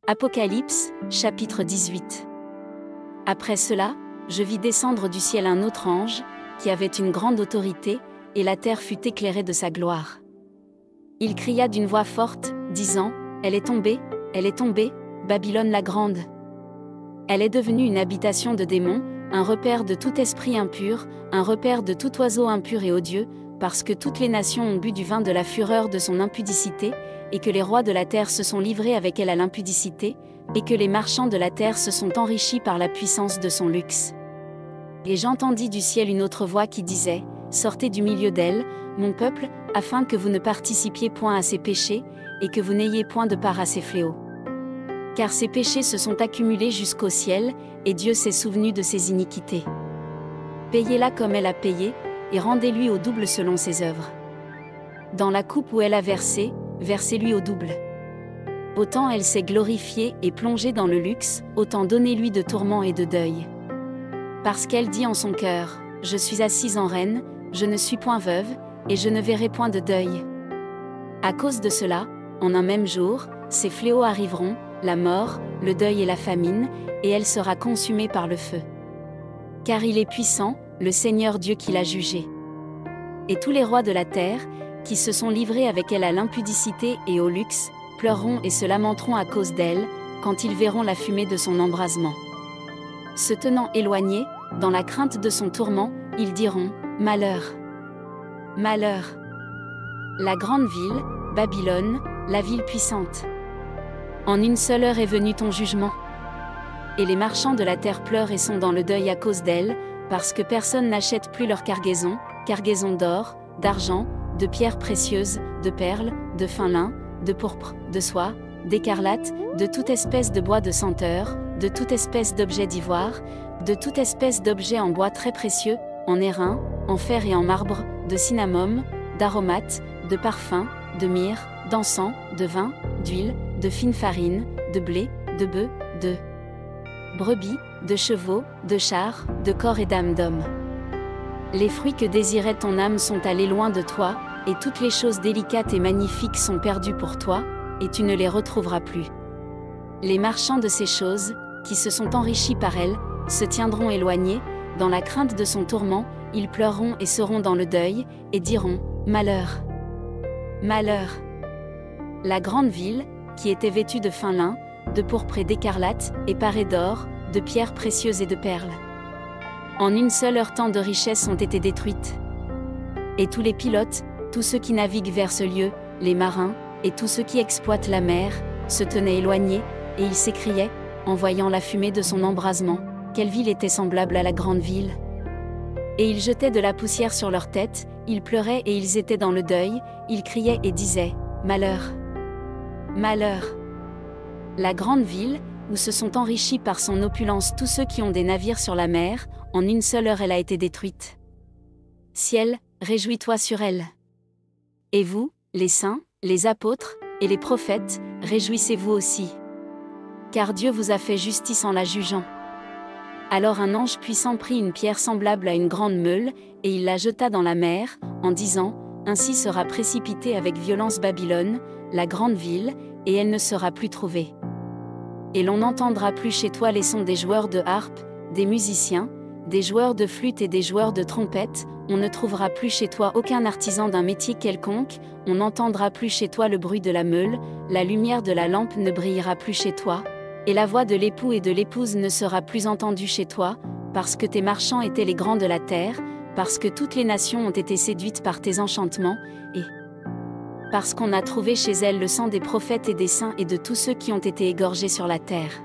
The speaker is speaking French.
Apocalypse, chapitre 18. Après cela, je vis descendre du ciel un autre ange, qui avait une grande autorité, et la terre fut éclairée de sa gloire. Il cria d'une voix forte, disant, « Elle est tombée, Babylone la grande. Elle est devenue une habitation de démons, un repère de tout esprit impur, un repère de tout oiseau impur et odieux, parce que toutes les nations ont bu du vin de la fureur de son impudicité, et que les rois de la terre se sont livrés avec elle à l'impudicité, et que les marchands de la terre se sont enrichis par la puissance de son luxe. Et j'entendis du ciel une autre voix qui disait, « Sortez du milieu d'elle, mon peuple, afin que vous ne participiez point à ses péchés, et que vous n'ayez point de part à ses fléaux. Car ses péchés se sont accumulés jusqu'au ciel, et Dieu s'est souvenu de ses iniquités. Payez-la comme elle a payé, et rendez-lui au double selon ses œuvres. Dans la coupe où elle a versé, versez-lui au double. Autant elle s'est glorifiée et plongée dans le luxe, autant donnez-lui de tourments et de deuil. Parce qu'elle dit en son cœur, « Je suis assise en reine, je ne suis point veuve, et je ne verrai point de deuil. » À cause de cela, en un même jour, ces fléaux arriveront, la mort, le deuil et la famine, et elle sera consumée par le feu. Car il est puissant, le Seigneur Dieu qui l'a jugé. Et tous les rois de la terre, qui se sont livrés avec elle à l'impudicité et au luxe, pleureront et se lamenteront à cause d'elle, quand ils verront la fumée de son embrasement. Se tenant éloignés, dans la crainte de son tourment, ils diront, « Malheur! Malheur! La grande ville, Babylone, la ville puissante. En une seule heure est venu ton jugement. Et les marchands de la terre pleurent et sont dans le deuil à cause d'elle, parce que personne n'achète plus leur cargaison d'or, d'argent, de pierres précieuses, de perles, de fin lin, de pourpre, de soie, d'écarlate, de toute espèce de bois de senteur, de toute espèce d'objet d'ivoire, de toute espèce d'objet en bois très précieux, en airain, en fer et en marbre, de cinnamome, d'aromates, de parfums, de myrrhe, d'encens, de vin, d'huile, de fine farine, de blé, de bœufs, de brebis, de chevaux, de chars, de corps et d'âmes d'hommes. Les fruits que désirait ton âme sont allés loin de toi, et toutes les choses délicates et magnifiques sont perdues pour toi, et tu ne les retrouveras plus. Les marchands de ces choses, qui se sont enrichis par elles, se tiendront éloignés, dans la crainte de son tourment, ils pleureront et seront dans le deuil, et diront, « Malheur! Malheur !» La grande ville, qui était vêtue de fin lin, de pourpre et d'écarlate, et parée d'or, de pierres précieuses et de perles. En une seule heure tant de richesses ont été détruites. Et tous les pilotes, tous ceux qui naviguent vers ce lieu, les marins, et tous ceux qui exploitent la mer, se tenaient éloignés, et ils s'écriaient, en voyant la fumée de son embrasement, quelle ville était semblable à la grande ville. Et ils jetaient de la poussière sur leurs têtes, ils pleuraient et ils étaient dans le deuil, ils criaient et disaient, « Malheur! Malheur! » La grande ville, où se sont enrichis par son opulence tous ceux qui ont des navires sur la mer, en une seule heure elle a été détruite. Ciel, réjouis-toi sur elle. Et vous, les saints, les apôtres, et les prophètes, réjouissez-vous aussi. Car Dieu vous a fait justice en la jugeant. Alors un ange puissant prit une pierre semblable à une grande meule, et il la jeta dans la mer, en disant, « Ainsi sera précipitée avec violence Babylone, la grande ville, et elle ne sera plus trouvée. Et l'on n'entendra plus chez toi les sons des joueurs de harpe, des musiciens, des joueurs de flûte et des joueurs de trompette, on ne trouvera plus chez toi aucun artisan d'un métier quelconque, on n'entendra plus chez toi le bruit de la meule, la lumière de la lampe ne brillera plus chez toi, et la voix de l'époux et de l'épouse ne sera plus entendue chez toi, parce que tes marchands étaient les grands de la terre, parce que toutes les nations ont été séduites par tes enchantements, et parce qu'on a trouvé chez elles le sang des prophètes et des saints et de tous ceux qui ont été égorgés sur la terre.